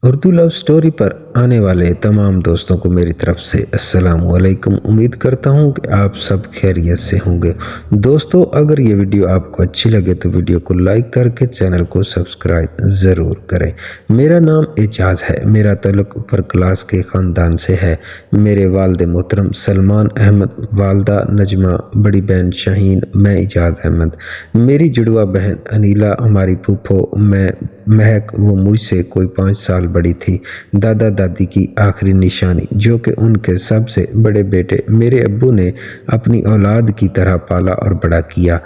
اردو لو story پر آنے والے تمام دوستوں کو میری طرف سے السلام علیکم۔ امید کرتا ہوں کہ آپ سب خیریت سے ہوں گے۔ دوستو، اگر یہ ویڈیو آپ کو اچھی لگے تو ویڈیو کو لائک کر کے چینل کو سبسکرائب ضرور کریں۔ میرا نام اعجاز ہے۔ میرا تعلق اوپر کلاس کے خاندان سے ہے۔ میرے والد محترم سلمان احمد، والدہ نجمہ، بڑی بہن شاہین، میں اعجاز احمد، میری جڑواں بہن انیلا، ہماری پھوپھو میں مہک، وہ مجھ سے کوئی 5 سال بڑی تھی، دادا دادی کی آخری نشانی جو کہ ان کے سب سے بڑے بیٹے میرے ابو نے اپنی اولاد کی طرح پالا اور بڑا کیا۔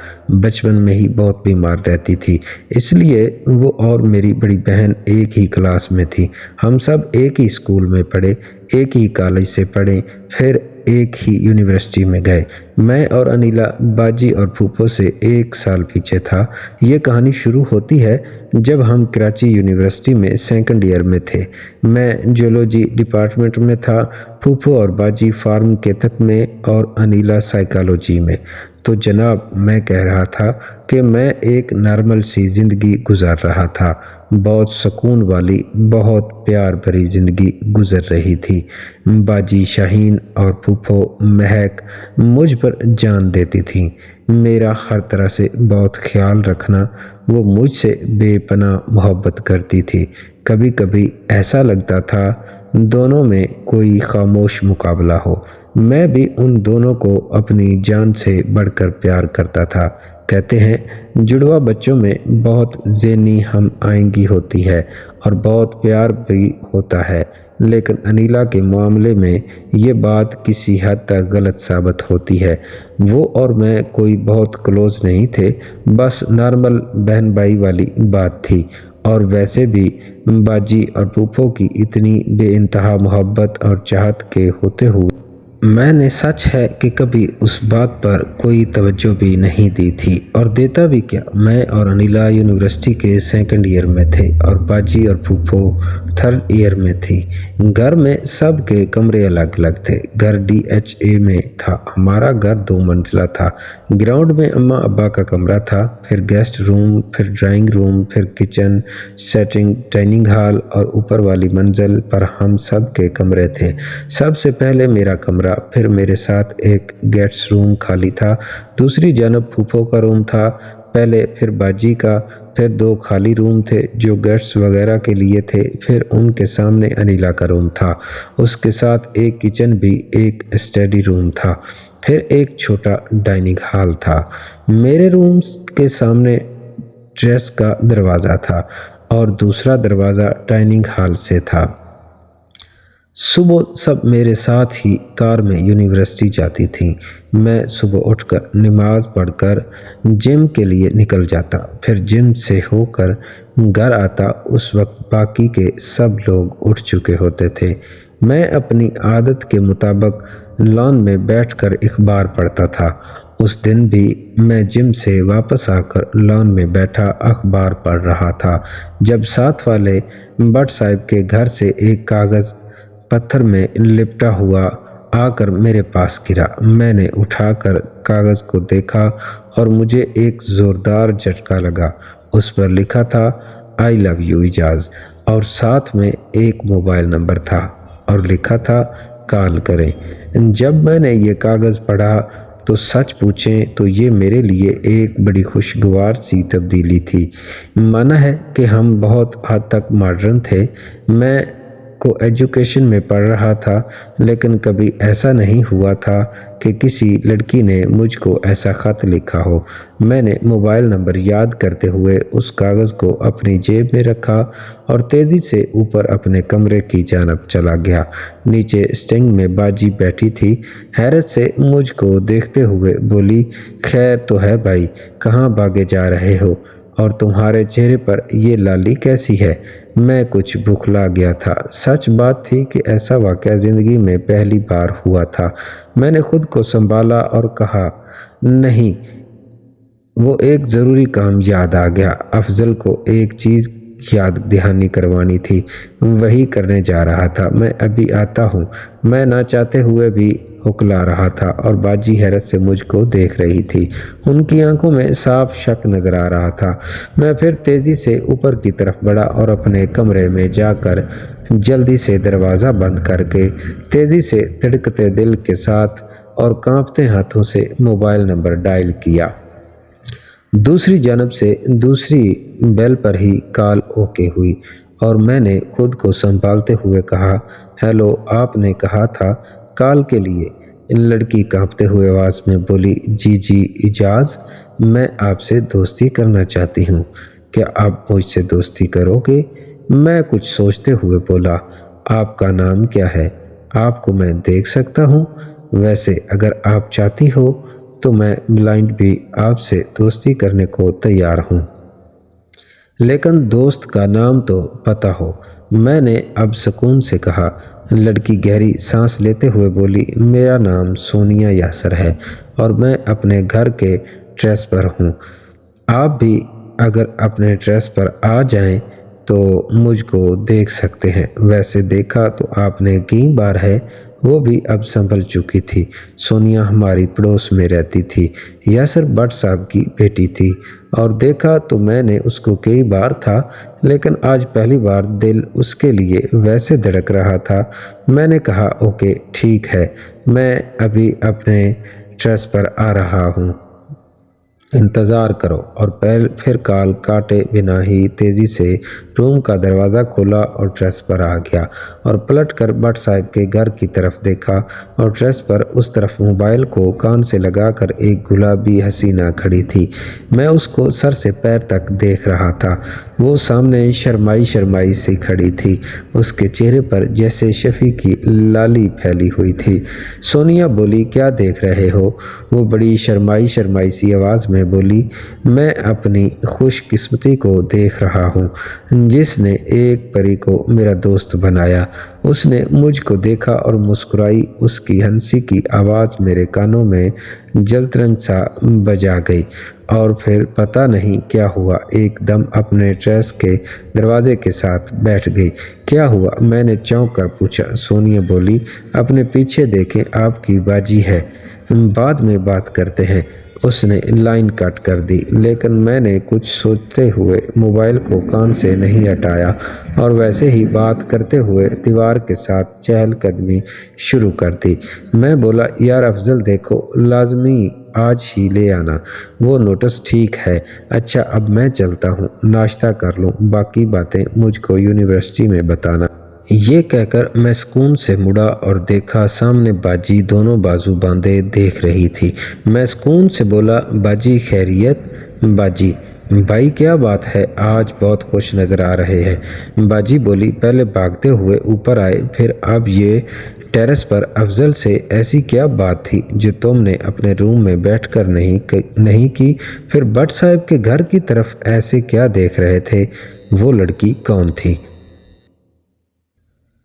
بچپن میں ہی بہت بیمار رہتی تھی، اس لیے وہ اور میری بڑی بہن ایک ہی کلاس میں تھی۔ ہم سب ایک ہی اسکول میں پڑھے، ایک ہی کالج سے پڑھے، پھر ایک ہی یونیورسٹی میں گئے۔ میں اور انیلا باجی اور پھوپھو سے 1 سال پیچھے تھا۔ یہ کہانی شروع ہوتی ہے جب ہم کراچی یونیورسٹی میں سیکنڈ ایئر میں تھے۔ میں جیولوجی ڈپارٹمنٹ میں تھا، پھوپھو اور باجی فارم کیتت میں اور انیلا سائیکالوجی میں۔ تو جناب، میں کہہ رہا تھا کہ میں ایک نارمل سی زندگی گزار رہا تھا، بہت سکون والی، بہت پیار بھری زندگی گزر رہی تھی۔ باجی شاہین اور پھوپھو مہک مجھ پر جان دیتی تھیں، میرا ہر طرح سے بہت خیال رکھنا۔ وہ مجھ سے بے پناہ محبت کرتی تھی۔ کبھی کبھی ایسا لگتا تھا دونوں میں کوئی خاموش مقابلہ ہو۔ میں بھی ان دونوں کو اپنی جان سے بڑھ کر پیار کرتا تھا۔ کہتے ہیں جڑواں بچوں میں بہت ذہنی ہم آہنگی ہوتی ہے اور بہت پیار بھی ہوتا ہے، لیکن انیلا کے معاملے میں یہ بات کسی حد تک غلط ثابت ہوتی ہے۔ وہ اور میں کوئی بہت کلوز نہیں تھے، بس نارمل بہن بھائی والی بات تھی۔ اور ویسے بھی باجی اور پھوپھو کی اتنی بے انتہا محبت اور چاہت کے ہوتے ہوئے میں نے سچ ہے کہ کبھی اس بات پر کوئی توجہ بھی نہیں دی تھی، اور دیتا بھی کیا۔ میں اور انیلا یونیورسٹی کے سیکنڈ ایئر میں تھے اور باجی اور پھوپھو تھرڈ ایئر میں تھی۔ گھر میں سب کے کمرے الگ الگ تھے۔ گھر DHA میں تھا۔ ہمارا گھر 2 منزلہ تھا۔ گراؤنڈ میں اماں ابا کا کمرہ تھا، پھر گیسٹ روم، پھر ڈرائنگ روم، پھر کچن، سیٹنگ، ڈائننگ ہال، اور اوپر والی منزل پر ہم سب کے کمرے تھے۔ سب سے پہلے میرا کمرہ، پھر میرے ساتھ ایک گیسٹ روم خالی تھا، دوسری جانب پھوپھو کا روم تھا پہلے، پھر باجی کا، پھر 2 خالی روم تھے جو گیسٹس وغیرہ کے لیے تھے، پھر ان کے سامنے انیلا کا روم تھا، اس کے ساتھ ایک کچن بھی ایک اسٹڈی روم تھا، پھر ایک چھوٹا ڈائننگ ہال تھا۔ میرے روم کے سامنے ٹیریس کا دروازہ تھا اور دوسرا دروازہ ڈائننگ ہال سے تھا۔ صبح سب میرے ساتھ ہی کار میں یونیورسٹی جاتی تھیں۔ میں صبح اٹھ کر نماز پڑھ کر جم کے لیے نکل جاتا، پھر جم سے ہو کر گھر آتا۔ اس وقت باقی کے سب لوگ اٹھ چکے ہوتے تھے۔ میں اپنی عادت کے مطابق لان میں بیٹھ کر اخبار پڑھتا تھا۔ اس دن بھی میں جم سے واپس آ کر لان میں بیٹھا اخبار پڑھ رہا تھا جب ساتھ والے بٹ صاحب کے گھر سے ایک کاغذ پتھر میں لپٹا ہوا آ کر میرے پاس گرا۔ میں نے اٹھا کر کاغذ کو دیکھا اور مجھے ایک زوردار جھٹکا لگا۔ اس پر لکھا تھا I love you اعجاز، اور ساتھ میں ایک موبائل نمبر تھا اور لکھا تھا کال کریں۔ جب میں نے یہ کاغذ پڑھا تو سچ پوچھیں تو یہ میرے لیے ایک بڑی خوشگوار سی تبدیلی تھی۔ مانا ہے کہ ہم بہت حد تک ماڈرن تھے۔ میں کو ایجوکیشن میں پڑھ رہا تھا، لیکن کبھی ایسا نہیں ہوا تھا کہ کسی لڑکی نے مجھ کو ایسا خط لکھا ہو۔ میں نے موبائل نمبر یاد کرتے ہوئے اس کاغذ کو اپنی جیب میں رکھا اور تیزی سے اوپر اپنے کمرے کی جانب چلا گیا۔ نیچے اسٹنگ میں باجی بیٹھی تھی، حیرت سے مجھ کو دیکھتے ہوئے بولی، خیر تو ہے بھائی، کہاں بھاگے جا رہے ہو، اور تمہارے چہرے پر یہ لالی کیسی ہے؟ میں کچھ بوکھلا گیا تھا۔ سچ بات تھی کہ ایسا واقعہ زندگی میں پہلی بار ہوا تھا۔ میں نے خود کو سنبھالا اور کہا، نہیں، وہ ایک ضروری کام یاد آ گیا۔ افضل کو ایک چیز یاد دہانی کروانی تھی، وہی کرنے جا رہا تھا۔ میں ابھی آتا ہوں۔ میں نہ چاہتے ہوئے بھی उकला रहा था और बाजी हैरत से मुझको देख रही थी। उनकी आंखों में साफ शक नजर आ रहा था। मैं फिर तेजी से ऊपर की तरफ बढ़ा और अपने कमरे में जाकर जल्दी से दरवाज़ा बंद करके तेजी से धड़कते दिल के साथ और कांपते हाथों से मोबाइल नंबर डायल किया। दूसरी जानब से दूसरी बेल पर ही कॉल ओके हुई और मैंने खुद को संभालते हुए कहा, हेलो, आपने कहा था कॉल के लिए। लड़की कांपते हुए आवाज़ में बोली, जी इजाज़, मैं आपसे दोस्ती करना चाहती हूँ। क्या आप मुझसे दोस्ती करोगे? मैं कुछ सोचते हुए बोला, आपका नाम क्या है? आपको मैं देख सकता हूँ? वैसे अगर आप चाहती हो तो मैं ब्लाइंड भी आपसे दोस्ती करने को तैयार हूँ, लेकिन दोस्त का नाम तो पता हो। मैंने अब सुकून से कहा। लड़की गहरी सांस लेते हुए बोली, मेरा नाम सोनिया यासर है और मैं अपने घर के टेरेस पर हूँ। आप भी अगर अपने टेरेस पर आ जाएं तो मुझको देख सकते हैं। वैसे देखा तो आपने कई बार है। वो भी अब संभल चुकी थी। सोनिया हमारी पड़ोस में रहती थी। यासर भट्ट साहब की बेटी थी और देखा तो मैंने उसको कई बार था, लेकिन आज पहली बार दिल उसके लिए वैसे धड़क रहा था। मैंने कहा, ओके ठीक है, मैं अभी अपने टेरेस पर आ रहा हूँ, इंतज़ार करो। और फिर कॉल काटे बिना ही तेज़ी से रूम का दरवाज़ा खोला और टेरेस पर आ गया और पलटकर भट्ट साहब के घर की तरफ देखा और टेरेस पर उस तरफ मोबाइल को कान से लगाकर एक गुलाबी हसीना खड़ी थी। मैं उसको सर से पैर तक देख रहा था। वो सामने शर्माई सी खड़ी थी। उसके चेहरे पर जैसे शफी की लाली फैली हुई थी। सोनिया बोली, क्या देख रहे हो? वो बड़ी शर्माई सी आवाज़ में बोली, मैं अपनी खुशकिस्मती को देख रहा हूँ जिसने एक परी को मेरा दोस्त बनाया। उसने मुझको देखा और मुस्कुराई। उसकी हंसी की आवाज़ मेरे कानों में जलतरंग सा बजा गई और फिर पता नहीं क्या हुआ, एकदम अपने टेरेस के दरवाजे के साथ बैठ गई। क्या हुआ? मैंने चौंक कर पूछा। सोनिया बोली, अपने पीछे देखें, आपकी बाजी है, बाद में बात करते हैं। उसने लाइन कट कर दी, लेकिन मैंने कुछ सोचते हुए मोबाइल को कान से नहीं हटाया और वैसे ही बात करते हुए दीवार के साथ चहलकदमी शुरू कर दी। मैं बोला, यार अफजल देखो, लाजमी आज ही ले आना वो नोटिस। ठीक है, अच्छा अब मैं चलता हूँ, नाश्ता कर लूँ, बाकी बातें मुझको यूनिवर्सिटी में बताना। ये कहकर मैं सुकून से मुड़ा और देखा सामने बाजी दोनों बाजू बांधे देख रही थी। मैं सुकून से बोला, बाजी खैरियत? बाजी, भाई क्या बात है, आज बहुत खुश नज़र आ रहे हैं। बाजी बोली, पहले भागते हुए ऊपर आए, फिर अब ये टेरेस पर अफजल से ऐसी क्या बात थी जो तुमने अपने रूम में बैठकर नहीं की? फिर भट्ट साहब के घर की तरफ ऐसे क्या देख रहे थे? वो लड़की कौन थी?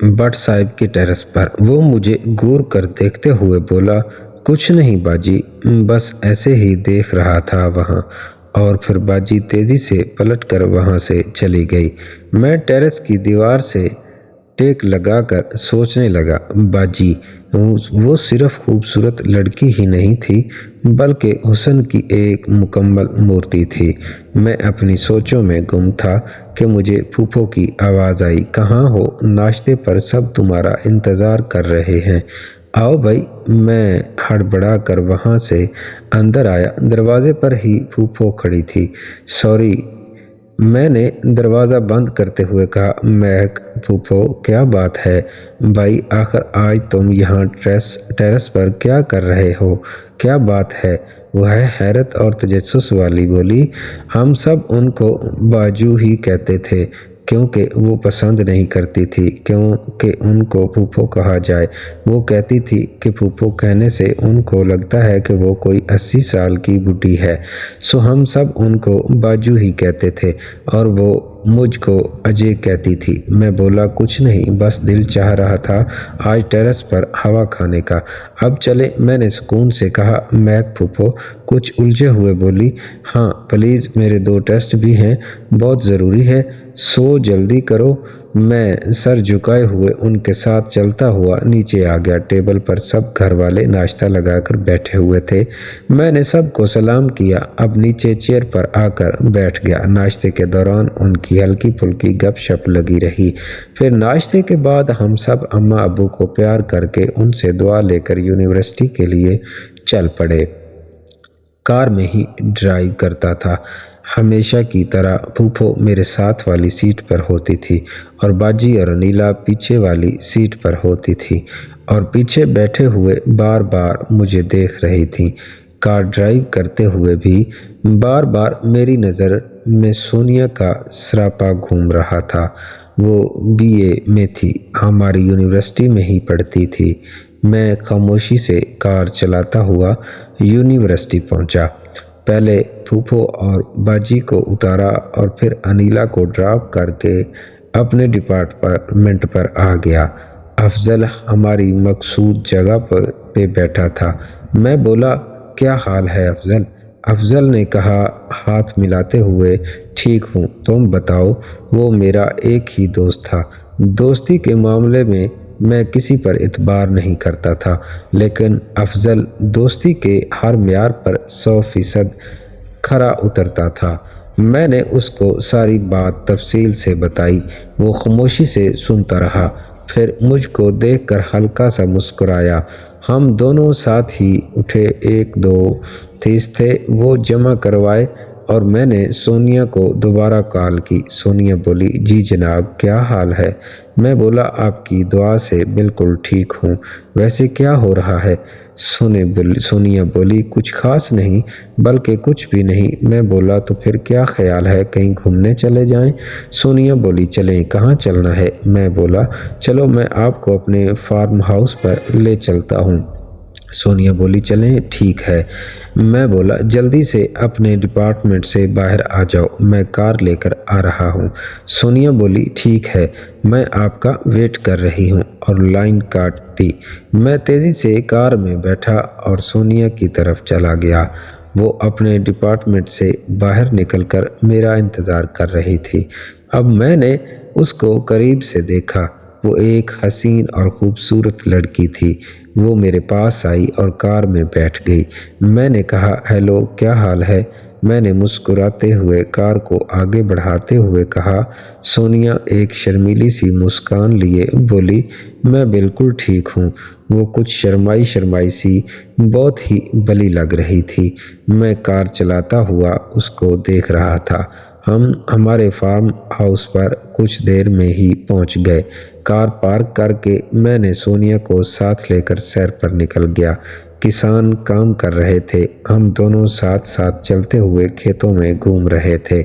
भट्ट साहब के टेरेस पर। वो मुझे घूर कर देखते हुए बोला, कुछ नहीं बाजी, बस ऐसे ही देख रहा था वहाँ। और फिर बाजी तेज़ी से पलटकर वहाँ से चली गई। मैं टेरेस की दीवार से टेक लगाकर सोचने लगा, बाजी वो सिर्फ खूबसूरत लड़की ही नहीं थी, बल्कि हुस्न की एक मुकम्मल मूर्ति थी। मैं अपनी सोचों में गुम था कि मुझे फूफो की आवाज़ आई, कहाँ हो? नाश्ते पर सब तुम्हारा इंतज़ार कर रहे हैं, आओ भाई। मैं हड़बड़ा कर वहाँ से अंदर आया। दरवाजे पर ही फूफो खड़ी थी। सॉरी, मैंने दरवाज़ा बंद करते हुए कहा। महक, फूफो क्या बात है? भाई आखिर आज तुम यहाँ टेरेस पर क्या कर रहे हो? क्या बात है? वह हैरत और तजस्सुस वाली बोली। हम सब उनको बाजू ही कहते थे क्योंकि वो पसंद नहीं करती थी क्योंकि उनको फूफो कहा जाए। वो कहती थी कि फूफो कहने से उनको लगता है कि वो कोई 80 साल की बुढ़ी है, सो हम सब उनको बाजू ही कहते थे और वो मुझको अजय कहती थी। मैं बोला, कुछ नहीं, बस दिल चाह रहा था आज टेरेस पर हवा खाने का। अब चले, मैंने सुकून से कहा। महक फूफो कुछ उलझे हुए बोली, हाँ प्लीज़, मेरे 2 टेस्ट भी हैं, बहुत ज़रूरी है, सो जल्दी करो। میں سر جھکائے ہوئے ان کے ساتھ چلتا ہوا نیچے آ گیا۔ ٹیبل پر سب گھر والے ناشتہ لگا کر بیٹھے ہوئے تھے۔ میں نے سب کو سلام کیا، اب نیچے چیئر پر آ کر بیٹھ گیا۔ ناشتے کے دوران ان کی ہلکی پھلکی گپ شپ لگی رہی۔ پھر ناشتے کے بعد ہم سب اماں ابو کو پیار کر کے ان سے دعا لے کر یونیورسٹی کے لیے چل پڑے۔ کار میں ہی ڈرائیو کرتا تھا۔ ہمیشہ کی طرح پھوپھو میرے ساتھ والی سیٹ پر ہوتی تھی اور باجی اور انیلا پیچھے والی سیٹ پر ہوتی تھی اور پیچھے بیٹھے ہوئے بار بار مجھے دیکھ رہی تھیں۔ کار ڈرائیو کرتے ہوئے بھی بار بار میری نظر میں سونیا کا سراپا گھوم رہا تھا۔ وہ BA میں تھی، ہماری یونیورسٹی میں ہی پڑھتی تھی۔ میں خاموشی سے کار چلاتا ہوا یونیورسٹی پہنچا۔ پہلے پھوپھو اور باجی کو اتارا اور پھر انیلا کو ڈراپ کر کے اپنے ڈپارٹمنٹ پر آ گیا۔ افضل ہماری مقصود جگہ پہ بیٹھا تھا۔ میں بولا، کیا حال ہے افضل؟ افضل نے کہا ہاتھ ملاتے ہوئے، ٹھیک ہوں، تم بتاؤ۔ وہ میرا ایک ہی دوست تھا۔ دوستی کے معاملے میں کسی پر اعتبار نہیں کرتا تھا، لیکن افضل دوستی کے ہر معیار پر 100% کھرا اترتا تھا۔ میں نے اس کو ساری بات تفصیل سے بتائی۔ وہ خاموشی سے سنتا رہا، پھر مجھ کو دیکھ کر ہلکا سا مسکرایا۔ ہم دونوں ساتھ ہی اٹھے، ایک دو تیز تھے وہ جمع کروائے اور میں نے سونیا کو دوبارہ کال کی۔ سونیا بولی، جی جناب، کیا حال ہے؟ میں بولا، آپ کی دعا سے بالکل ٹھیک ہوں۔ ویسے کیا ہو رہا ہے؟ سونیا بولی، کچھ خاص نہیں، بلکہ کچھ بھی نہیں۔ میں بولا، تو پھر کیا خیال ہے کہیں گھومنے چلے جائیں؟ سونیا بولی، چلیں، کہاں چلنا ہے؟ میں بولا، چلو میں آپ کو اپنے فارم ہاؤس پر لے چلتا ہوں۔ سونیا بولی، چلیں، ٹھیک ہے۔ میں بولا، جلدی سے اپنے ڈپارٹمنٹ سے باہر آ جاؤ، میں کار لے کر آ رہا ہوں۔ سونیا بولی، ٹھیک ہے، میں آپ کا ویٹ کر رہی ہوں، اور لائن کاٹ دی۔ میں تیزی سے کار میں بیٹھا اور سونیا کی طرف چلا گیا۔ وہ اپنے ڈپارٹمنٹ سے باہر نکل کر میرا انتظار کر رہی تھی۔ اب میں نے اس کو قریب سے دیکھا۔ وہ ایک حسین اور خوبصورت لڑکی تھی۔ وہ میرے پاس آئی اور کار میں بیٹھ گئی۔ میں نے کہا، ہیلو، کیا حال ہے؟ میں نے مسکراتے ہوئے کار کو آگے بڑھاتے ہوئے کہا۔ سونیا ایک شرمیلی سی مسکان لیے بولی، میں بالکل ٹھیک ہوں۔ وہ کچھ شرمائی سی بہت ہی بلی لگ رہی تھی۔ میں کار چلاتا ہوا اس کو دیکھ رہا تھا۔ ہم ہمارے فارم ہاؤس پر کچھ دیر میں ہی پہنچ گئے۔ کار پارک کر کے میں نے سونیا کو ساتھ لے کر سیر پر نکل گیا۔ کسان کام کر رہے تھے۔ ہم دونوں ساتھ ساتھ چلتے ہوئے کھیتوں میں گھوم رہے تھے۔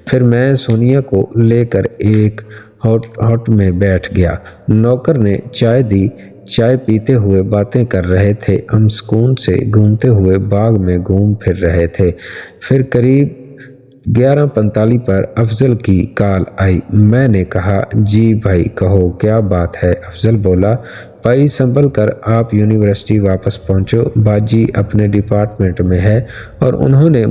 پھر میں سونیا کو لے کر ایک ہٹ میں بیٹھ گیا۔ نوکر نے چائے دی۔ چائے پیتے ہوئے باتیں کر رہے تھے۔ ہم سکون سے گھومتے ہوئے باغ میں گھوم پھر رہے تھے۔ پھر قریب 11:45 پر افضل کی کال آئی۔ میں نے کہا، جی بھائی کہو، کیا بات ہے؟ افضل بولا، بھائی سنبھل کر آپ یونیورسٹی واپس پہنچو، باجی اپنے ڈپارٹمنٹ میں ہے اور انہوں نے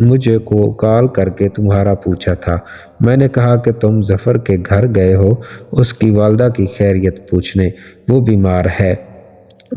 مجھے کو کال کر کے تمہارا پوچھا تھا۔ میں نے کہا کہ تم ظفر کے گھر گئے ہو اس کی والدہ کی خیریت پوچھنے، وہ بیمار ہے۔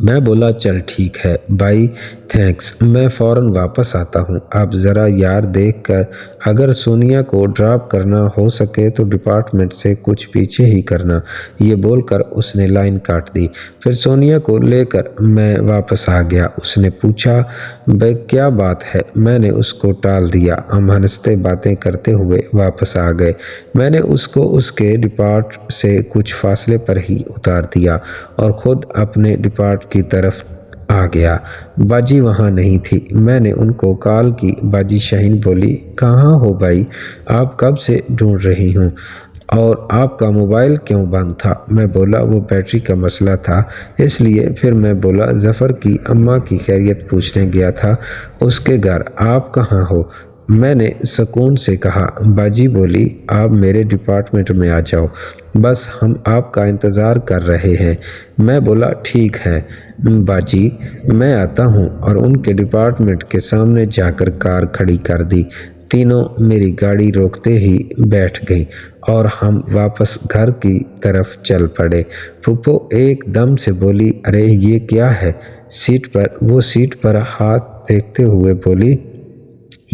میں بولا، چل ٹھیک ہے بھائی، تھینکس، میں فوراً واپس آتا ہوں۔ اب ذرا یار دیکھ کر، اگر سونیا کو ڈراپ کرنا ہو سکے تو ڈپارٹمنٹ سے کچھ پیچھے ہی کرنا۔ یہ بول کر اس نے لائن کاٹ دی۔ پھر سونیا کو لے کر میں واپس آ گیا۔ اس نے پوچھا، بھائی کیا بات ہے؟ میں نے اس کو ٹال دیا۔ ہم ہنستے باتیں کرتے ہوئے واپس آ گئے۔ میں نے اس کو اس کے ڈپارٹ سے کچھ فاصلے پر ہی اتار دیا اور خود اپنے ڈپارٹ کی طرف آ گیا۔ باجی وہاں نہیں تھی۔ میں نے ان کو کال کی۔ باجی شاہین بولی، کہاں ہو بھائی؟ آپ کب سے ڈھونڈ رہی ہوں، اور آپ کا موبائل کیوں بند تھا؟ میں بولا، وہ بیٹری کا مسئلہ تھا اس لیے۔ پھر میں بولا، ظفر کی اماں کی خیریت پوچھنے گیا تھا اس کے گھر، آپ کہاں ہو؟ میں نے سکون سے کہا۔ باجی بولی، آپ میرے ڈپارٹمنٹ میں آ جاؤ، بس ہم آپ کا انتظار کر رہے ہیں۔ میں بولا، ٹھیک ہے باجی، میں آتا ہوں، اور ان کے ڈپارٹمنٹ کے سامنے جا کر کار کھڑی کر دی۔ तीनों मेरी गाड़ी रोकते ही बैठ गई और हम वापस घर की तरफ चल पड़े। फूफो एकदम से बोली, अरे ये क्या है? वो सीट पर हाथ देखते हुए बोली,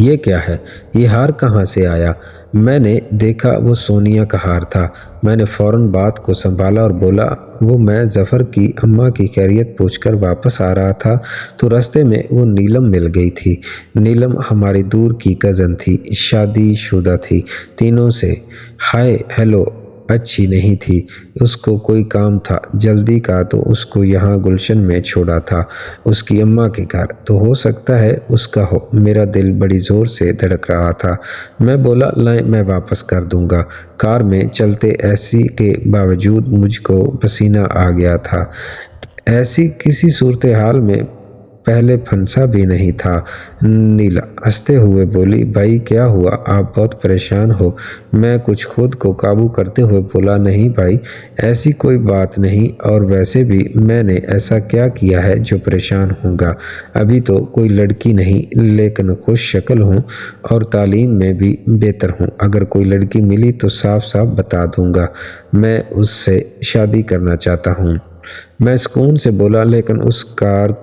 ये क्या है? ये हार कहाँ से आया? मैंने देखा वो सोनिया का हार था। मैंने फौरन बात को संभाला और बोला, वो मैं ज़फ़र की अम्मा की खैरियत पूछकर वापस आ रहा था तो रास्ते में वो नीलम मिल गई थी। नीलम हमारी दूर की कज़न थी, शादीशुदा थी। तीनों से हाय हेलो अच्छी नहीं थी। उसको कोई काम था जल्दी का तो उसको यहाँ गुलशन में छोड़ा था उसकी अम्मा के घर। तो हो सकता है उसका हो। मेरा दिल बड़ी ज़ोर से धड़क रहा था। मैं बोला, लाएं मैं वापस कर दूंगा। कार में चलते ऐसी के बावजूद मुझको पसीना आ गया था। ऐसी किसी सूरत हाल में पहले फंसा भी नहीं था। नीला हंसते हुए बोली, भाई क्या हुआ? आप बहुत परेशान हो। मैं कुछ खुद को काबू करते हुए बोला, नहीं भाई ऐसी कोई बात नहीं, और वैसे भी मैंने ऐसा क्या किया है जो परेशान होऊंगा? अभी तो कोई लड़की नहीं, लेकिन खुश शक्ल हूँ और तालीम में भी बेहतर हूँ। अगर कोई लड़की मिली तो साफ साफ बता दूंगा, मैं उससे शादी करना चाहता हूँ। मैं सुकून से बोला, लेकिन उस कार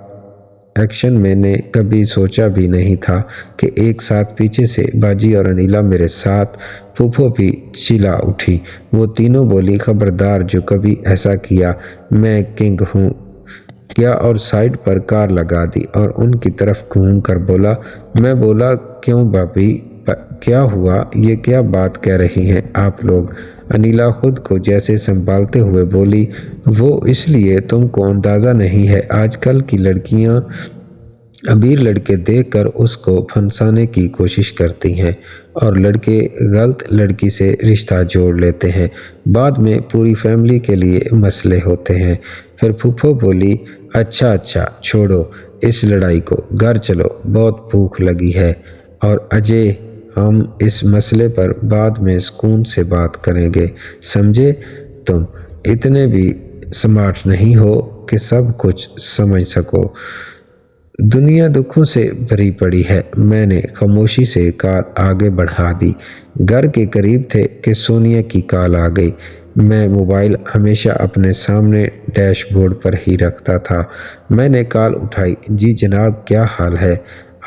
एक्शन मैंने कभी सोचा भी नहीं था कि एक साथ पीछे से बाजी और अनीला मेरे साथ। फूफो भी चिल्ला उठी। वो तीनों बोली, खबरदार जो कभी ऐसा किया, मैं किंग हूँ क्या? और साइड पर कार लगा दी और उनकी तरफ घूम कर बोला। मैं बोला, क्यों भाभी क्या हुआ? ये क्या बात कह रही हैं आप लोग? अनीला खुद को जैसे संभालते हुए बोली, वो इसलिए तुमको अंदाज़ा नहीं है, आजकल की लड़कियां अमीर लड़के देखकर उसको फंसाने की कोशिश करती हैं और लड़के गलत लड़की से रिश्ता जोड़ लेते हैं। बाद में पूरी फैमिली के लिए मसले होते हैं। फिर फूफो बोली, अच्छा छोड़ो इस लड़ाई को, घर चलो, बहुत भूख लगी है। और अजय, हम इस मसले पर बाद में सुकून से बात करेंगे, समझे? तुम इतने भी स्मार्ट नहीं हो कि सब कुछ समझ सको। दुनिया दुखों से भरी पड़ी है। मैंने खामोशी से कार आगे बढ़ा दी। घर के करीब थे कि सोनिया की कॉल आ गई। मैं मोबाइल हमेशा अपने सामने डैशबोर्ड पर ही रखता था। मैंने कॉल उठाई। जी जनाब, क्या हाल है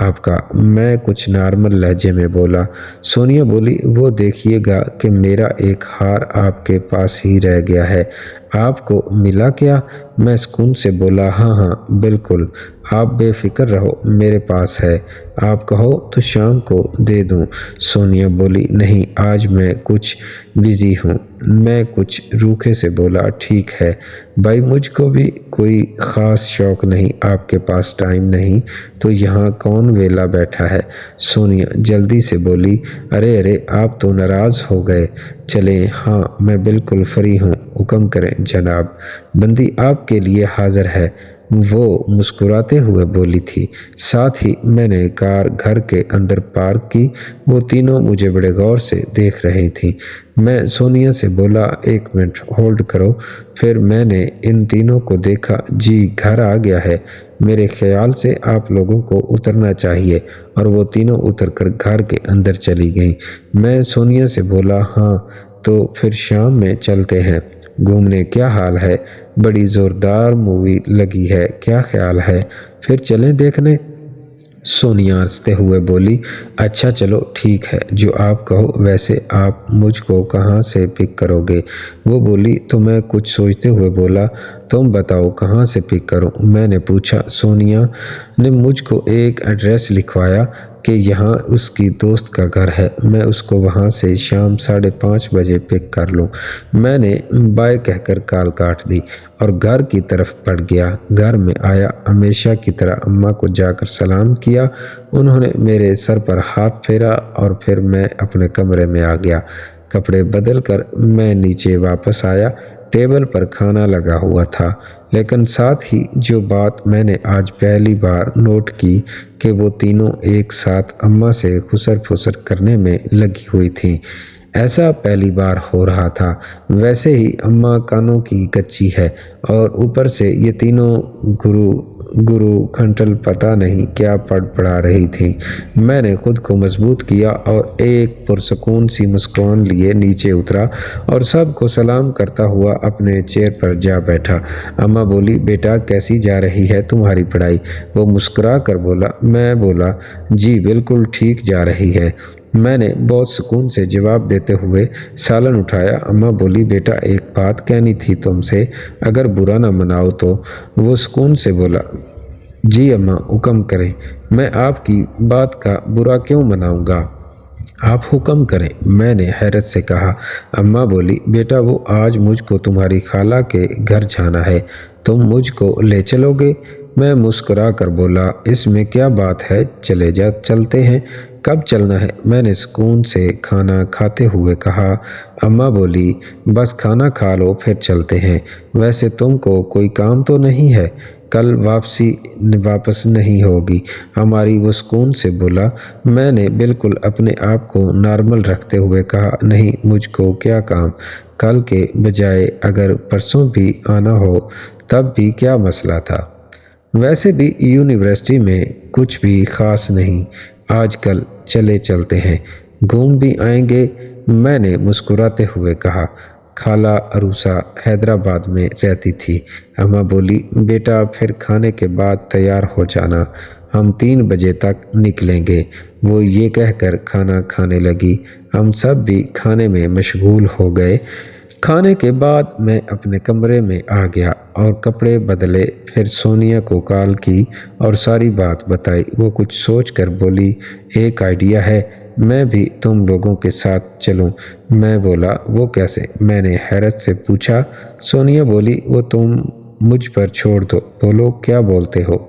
आपका? मैं कुछ नॉर्मल लहजे में बोला। सोनिया बोली, वो देखिएगा कि मेरा एक हार आपके पास ही रह गया है, आपको मिला क्या? मैं सुकून से बोला, हाँ बिल्कुल, आप बेफिक्र रहो, मेरे पास है, आप कहो तो शाम को दे दूं। सोनिया बोली, नहीं आज मैं कुछ बिजी हूँ। मैं कुछ रूखे से बोला, ठीक है भाई, मुझको भी कोई ख़ास शौक़ नहीं, आपके पास टाइम नहीं तो यहाँ कौन वेला बैठा है? सोनिया जल्दी से बोली, अरे आप तो नाराज़ हो गए। चलें, हाँ मैं बिल्कुल फ्री हूँ, हुक्म करें जनाब, बंदी आपके लिए हाजिर है, वो मुस्कुराते हुए बोली थी। साथ ही मैंने कार घर के अंदर पार्क की। वो तीनों मुझे बड़े गौर से देख रही थी। मैं सोनिया से बोला, एक मिनट होल्ड करो। फिर मैंने इन तीनों को देखा। जी घर आ गया है, मेरे ख्याल से आप लोगों को उतरना चाहिए। और वो तीनों उतरकर घर के अंदर चली गईं। मैं सोनिया से बोला, हाँ तो फिर शाम में चलते हैं घूमने, क्या हाल है? बड़ी ज़ोरदार मूवी लगी है, क्या ख्याल है? फिर चलें देखने? सोनिया हंसते हुए बोली, अच्छा चलो ठीक है, जो आप कहो। वैसे आप मुझको कहाँ से पिक करोगे? वो बोली तो मैं कुछ सोचते हुए बोला, तुम बताओ कहाँ से पिक करूं? मैंने पूछा। सोनिया ने मुझको एक एड्रेस लिखवाया कि यहाँ उसकी दोस्त का घर है, मैं उसको वहाँ से शाम 5:30 बजे पिक कर लूँ। मैंने बाय कहकर कॉल काट दी और घर की तरफ बढ़ गया। घर में आया, हमेशा की तरह अम्मा को जाकर सलाम किया। उन्होंने मेरे सर पर हाथ फेरा और फिर मैं अपने कमरे में आ गया। कपड़े बदल कर मैं नीचे वापस आया। टेबल पर खाना लगा हुआ था, लेकिन साथ ही जो बात मैंने आज पहली बार नोट की कि वो तीनों एक साथ अम्मा से खुसर फुसर करने में लगी हुई थीं। ऐसा पहली बार हो रहा था। वैसे ही अम्मा कानों की कच्ची है और ऊपर से ये तीनों गुरु गुरु खंडल पता नहीं क्या पढ़ा रही थी। मैंने खुद को मजबूत किया और एक पुरसकून सी मुस्कान लिए नीचे उतरा और सबको सलाम करता हुआ अपने चेयर पर जा बैठा। अम्मा बोली, बेटा कैसी जा रही है तुम्हारी पढ़ाई? वो मुस्कुरा कर बोला। मैं बोला, जी बिल्कुल ठीक जा रही है। मैंने बहुत सुकून से जवाब देते हुए सालन उठाया। अम्मा बोली, बेटा एक बात कहनी थी तुमसे, अगर बुरा ना मनाओ तो। वो सुकून से बोला, जी अम्मा हुक्म करें, मैं आपकी बात का बुरा क्यों मनाऊंगा, आप हुक्म करें, मैंने हैरत से कहा। अम्मा बोली, बेटा वो आज मुझको तुम्हारी खाला के घर जाना है, तुम मुझको ले चलोगे? मैं मुस्कुरा कर बोला, इसमें क्या बात है, चलते हैं। कब चलना है? मैंने सुकून से खाना खाते हुए कहा। अम्मा बोली, बस खाना खा लो फिर चलते हैं। वैसे तुमको कोई काम तो नहीं है? कल वापस नहीं होगी हमारी? वो सुकून से बोला। मैंने बिल्कुल अपने आप को नॉर्मल रखते हुए कहा, नहीं मुझको क्या काम, कल के बजाय अगर परसों भी आना हो तब भी क्या मसला था। वैसे भी यूनिवर्सिटी में कुछ भी ख़ास नहीं, आजकल चलते हैं, घूम भी आएंगे, मैंने मुस्कुराते हुए कहा। खाला अरूसा हैदराबाद में रहती थी। अम्मा बोली, बेटा फिर खाने के बाद तैयार हो जाना, हम 3 बजे तक निकलेंगे। वो ये कहकर खाना खाने लगी। हम सब भी खाने में मशगूल हो गए। खाने के बाद मैं अपने कमरे में आ गया और कपड़े बदले, फिर सोनिया को कॉल की और सारी बात बताई। वो कुछ सोच कर बोली, एक आइडिया है, मैं भी तुम लोगों के साथ चलूं। मैं बोला, वो कैसे? मैंने हैरत से पूछा। सोनिया बोली, वो तुम मुझ पर छोड़ दो, बोलो क्या बोलते हो।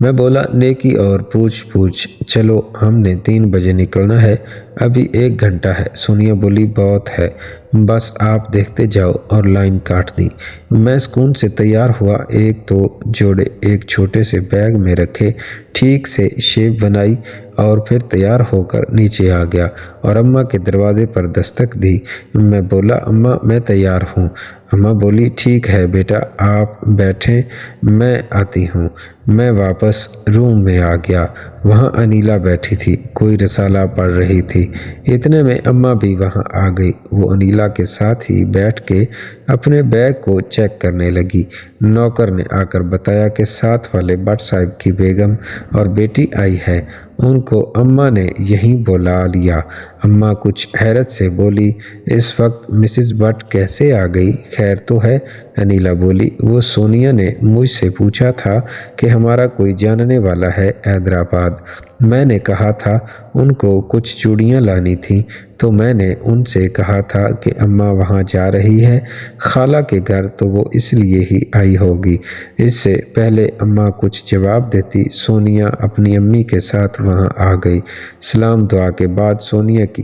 मैं बोला, नेकी और पूछ चलो, हमने 3 बजे निकलना है, अभी 1 घंटा है। सोनिया बोली, बहुत है, बस आप देखते जाओ, और लाइन काट दी। मैं सुकून से तैयार हुआ, एक तो जोड़े एक छोटे से बैग में रखे, ठीक से शेप बनाई और फिर तैयार होकर नीचे आ गया और अम्मा के दरवाजे पर दस्तक दी। मैं बोला, अम्मा मैं तैयार हूँ। अम्मा बोली, ठीक है बेटा, आप बैठें, मैं आती हूँ। मैं वापस रूम में आ गया। वहाँ अनीला बैठी थी, कोई रसाला पढ़ रही थी। इतने में अम्मा भी वहाँ आ गई। वो अनीला के साथ ही बैठ के अपने बैग को चेक करने लगी। नौकर ने आकर बताया कि साथ वाले भट्ट साहब की बेगम और बेटी आई है, उनको अम्मा ने यहीं बुला लिया। अम्मा कुछ हैरत से बोली, इस वक्त मिसेस भट्ट कैसे आ गई, खैर तो है? अनीला बोली, वो सोनिया ने मुझसे पूछा था कि हमारा कोई जानने वाला है हैदराबाद। मैंने कहा था उनको कुछ चूड़ियाँ लानी थी, तो मैंने उनसे कहा था कि अम्मा वहाँ जा रही है खाला के घर, तो वो इसलिए ही आई होगी। इससे पहले अम्मा कुछ जवाब देती, सोनिया अपनी अम्मी के साथ वहाँ आ गई। सलाम दुआ के बाद सोनिया की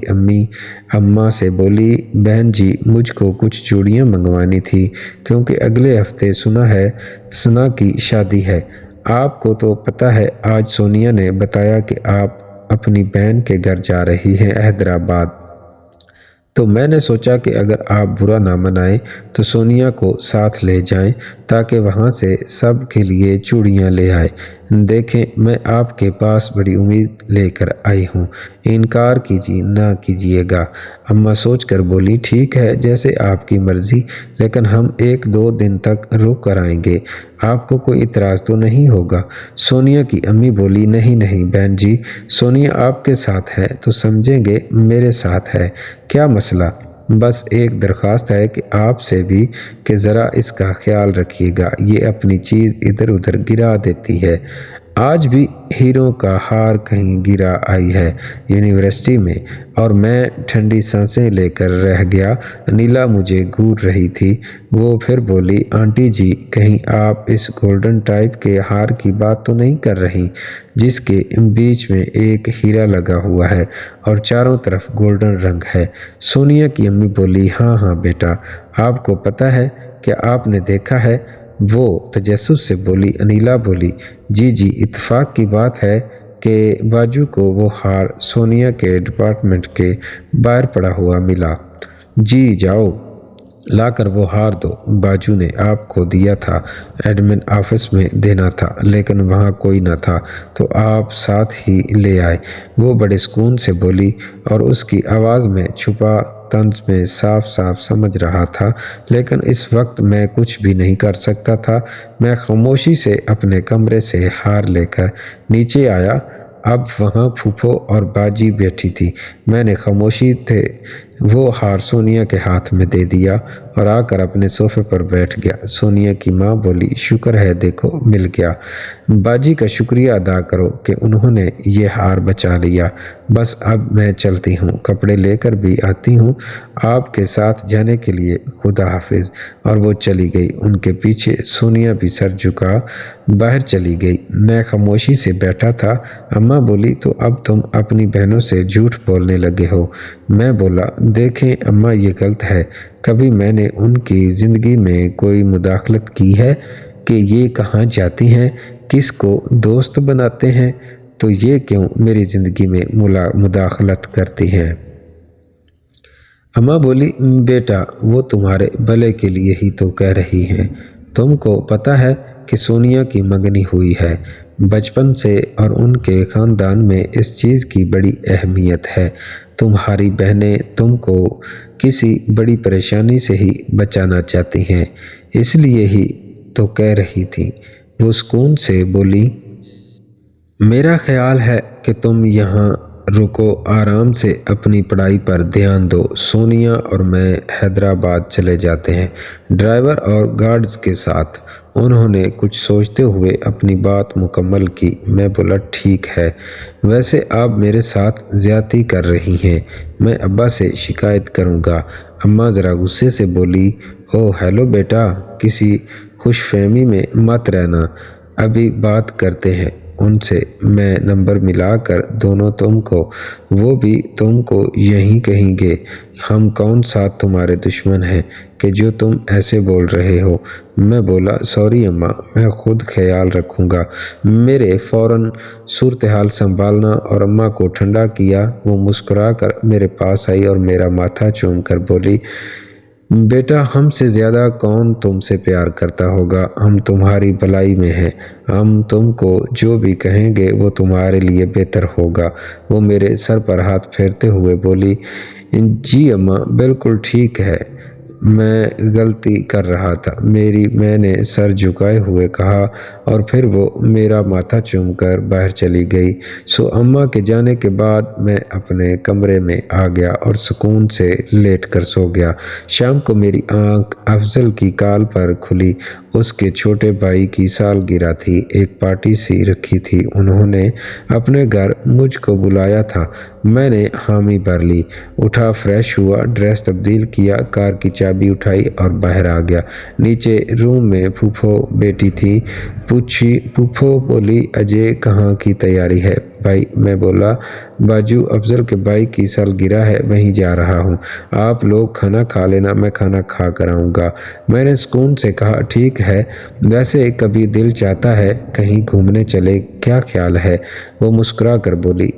अम्मा से बोली, बहन जी मुझको कुछ चूड़ियाँ मंगवानी थी, क्योंकि अगले हफ्ते सुना की शादी है। आपको तो पता है, आज सोनिया ने बताया कि आप अपनी बहन के घर जा रही हैं हैदराबाद, तो मैंने सोचा कि अगर आप बुरा ना मनाएं तो सोनिया को साथ ले जाएं, ताकि वहाँ से सब के लिए चूड़ियाँ ले आए। देखें, मैं आपके पास बड़ी उम्मीद लेकर आई हूँ, इनकार ना कीजिएगा। अम्मा सोचकर बोली, ठीक है, जैसे आपकी मर्ज़ी, लेकिन हम 1-2 दिन तक रुक कर आएंगे, आपको कोई इतराज़ तो नहीं होगा। सोनिया की अम्मी बोली, नहीं बहन जी, सोनिया आपके साथ है तो समझेंगे मेरे साथ है, क्या मसला? बस एक दरख्वास्त है कि आपसे भी कि ज़रा इसका ख्याल रखिएगा, ये अपनी चीज़ इधर उधर गिरा देती है। आज भी हीरों का हार कहीं गिरा आई है यूनिवर्सिटी में, और मैं ठंडी सांसें लेकर रह गया। अनीला मुझे घूर रही थी। वो फिर बोली, आंटी जी कहीं आप इस गोल्डन टाइप के हार की बात तो नहीं कर रही, जिसके बीच में एक हीरा लगा हुआ है और चारों तरफ गोल्डन रंग है? सोनिया की अम्मी बोली, हाँ बेटा, आपको पता है, क्या आपने देखा है? वो तजस्सुस से बोली। अनीला बोली, जी इत्तेफाक की बात है कि बाजू को वो हार सोनिया के डिपार्टमेंट के बाहर पड़ा हुआ मिला। जी जाओ, ला कर वो हार दो। बाजू ने आपको दिया था, एडमिन ऑफिस में देना था, लेकिन वहाँ कोई न था तो आप साथ ही ले आए। वो बड़े सुकून से बोली और उसकी आवाज़ में छुपा तंज में साफ साफ समझ रहा था, लेकिन इस वक्त मैं कुछ भी नहीं कर सकता था। मैं खामोशी से अपने कमरे से हार लेकर नीचे आया। अब वहाँ फूफो और बाजी बैठी थी। मैंने खामोशी से वो हार सोनिया के हाथ में दे दिया और आकर अपने सोफे पर बैठ गया। सोनिया की माँ बोली, शुक्र है देखो मिल गया। बाजी का शुक्रिया अदा करो कि उन्होंने ये हार बचा लिया। बस अब मैं चलती हूँ, कपड़े लेकर भी आती हूँ आपके साथ जाने के लिए। खुदा हाफिज। और वो चली गई। उनके पीछे सोनिया भी सर झुका बाहर चली गई। मैं खामोशी से बैठा था। अम्मा बोली, तो अब तुम अपनी बहनों से झूठ बोलने लगे हो। मैं बोला, देखें अम्मा ये गलत है। कभी मैंने उनकी ज़िंदगी में कोई मुदाखलत की है कि ये कहाँ जाती हैं, किसको दोस्त बनाते हैं, तो ये क्यों मेरी ज़िंदगी में मुदाखलत करती हैं। अम्मा बोली, बेटा वो तुम्हारे भले के लिए ही तो कह रही हैं। तुमको पता है कि सोनिया की मंगनी हुई है बचपन से और उनके ख़ानदान में इस चीज़ की बड़ी अहमियत है। तुम्हारी बहनें तुमको किसी बड़ी परेशानी से ही बचाना चाहती हैं, इसलिए ही तो कह रही थी। वो सुकून से बोली, मेरा ख्याल है कि तुम यहाँ रुको, आराम से अपनी पढ़ाई पर ध्यान दो। सोनिया और मैं हैदराबाद चले जाते हैं, ड्राइवर और गार्ड्स के साथ। उन्होंने कुछ सोचते हुए अपनी बात मुकम्मल की। मैं बोला, ठीक है, वैसे आप मेरे साथ ज़्यादती कर रही हैं, मैं अब्बा से शिकायत करूँगा। अम्मा ज़रा गुस्से से बोली, ओह हेलो बेटा, किसी खुशफहमी में मत रहना, अभी बात करते हैं उनसे। मैं नंबर मिलाकर दोनों तुमको, वो भी तुमको यहीं कहेंगे। हम कौन सा तुम्हारे दुश्मन हैं कि जो तुम ऐसे बोल रहे हो। मैं बोला, सॉरी अम्मा, मैं खुद ख्याल रखूँगा। मेरे फ़ौरन सूरत हाल संभालना और अम्मा को ठंडा किया। वो मुस्कुरा कर मेरे पास आई और मेरा माथा चूम कर बोली, बेटा हमसे ज़्यादा कौन तुमसे प्यार करता होगा, हम तुम्हारी भलाई में हैं। हम तुमको जो भी कहेंगे वो तुम्हारे लिए बेहतर होगा। वो मेरे सर पर हाथ फेरते हुए बोली, जी अम्मा बिल्कुल ठीक है, मैं गलती कर रहा था मैंने सर झुकाए हुए कहा और फिर वो मेरा माथा चूमकर बाहर चली गई। सो अम्मा के जाने के बाद मैं अपने कमरे में आ गया और सुकून से लेट कर सो गया। शाम को मेरी आंख अफजल की कॉल पर खुली। उसके छोटे भाई की सालगिरह थी। एक पार्टी सी रखी थी। उन्होंने अपने घर मुझको बुलाया था। मैंने हामी भर ली, उठा, फ्रेश हुआ, ड्रेस तब्दील किया, कार की चाबी उठाई और बाहर आ गया। नीचे रूम में फूफो बेटी थी। पूछी, फूफो बोली, अजय कहाँ की तैयारी है भाई? मैं बोला, बाजू अफजल के भाई की सालगिरह है, वहीं जा रहा हूँ। आप लोग खाना खा लेना, मैं खाना खा कर आऊँगा। मैंने सुकून से कहा, ठीक है, वैसे कभी दिल चाहता है कहीं घूमने चले, क्या ख्याल है? वो मुस्कुरा कर बोली,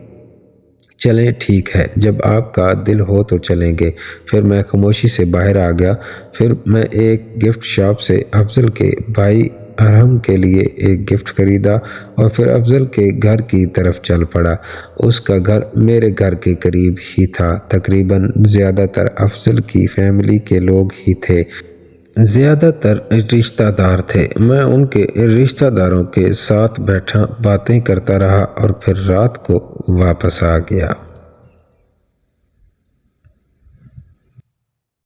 चलें, ठीक है, जब आपका दिल हो तो चलेंगे। फिर मैं खामोशी से बाहर आ गया। फिर मैं एक गिफ्ट शॉप से अफजल के भाई अरहम के लिए एक गिफ्ट खरीदा और फिर अफजल के घर की तरफ चल पड़ा। उसका घर मेरे घर के करीब ही था। तकरीबन ज़्यादातर अफजल की फैमिली के लोग ही थे, ज़्यादातर रिश्तेदार थे। मैं उनके रिश्तेदारों के साथ बैठा बातें करता रहा और फिर रात को वापस आ गया।